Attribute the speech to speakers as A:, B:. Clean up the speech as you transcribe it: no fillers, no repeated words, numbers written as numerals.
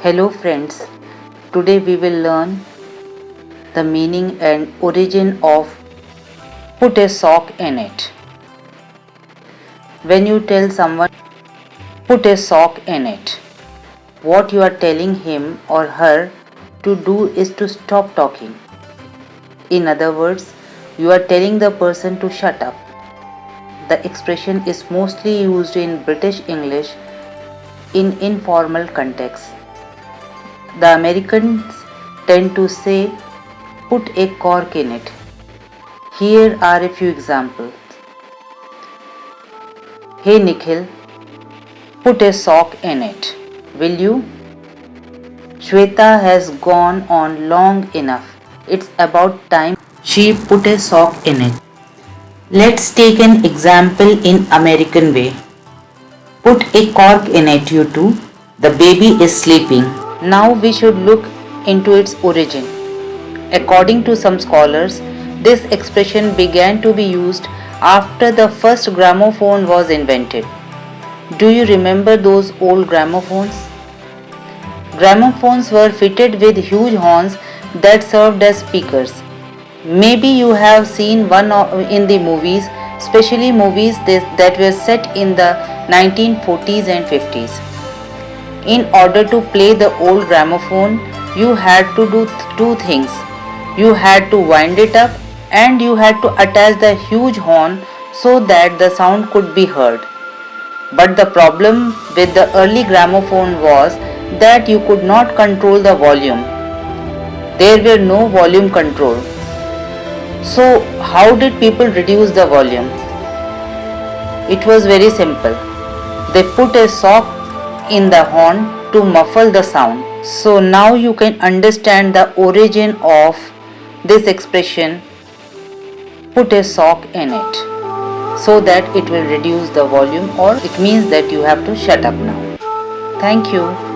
A: Hello friends, today we will learn the meaning and origin of put a sock in it. When you tell someone put a sock in it, what you are telling him or her to do is to stop talking. In other words, you are telling the person to shut up. The expression is mostly used in British English in informal contexts. The Americans tend to say, put a cork in it. Here are a few examples. Hey Nikhil, put a sock in it, will you? Shweta has gone on long enough. It's about time she put a sock in it. Let's take an example in American way. Put a cork in it, you two. The baby is sleeping. Now we should look into its origin. According to some scholars, this expression began to be used after the first gramophone was invented. Do you remember those old gramophones? Gramophones were fitted with huge horns that served as speakers. Maybe you have seen one in the movies, especially movies that were set in the 1940s and 50s. In order to play the old gramophone, you had to do two things. You had to wind it up and you had to attach the huge horn so that the sound could be heard. But the problem with the early gramophone was that you could not control the volume. There were no volume control. So, how did people reduce the volume? It was very simple. They put a sock in the horn to muffle the sound. So now you can understand the origin of this expression, put a sock in it, so that it will reduce the volume, or it means that you have to shut up now. Thank you.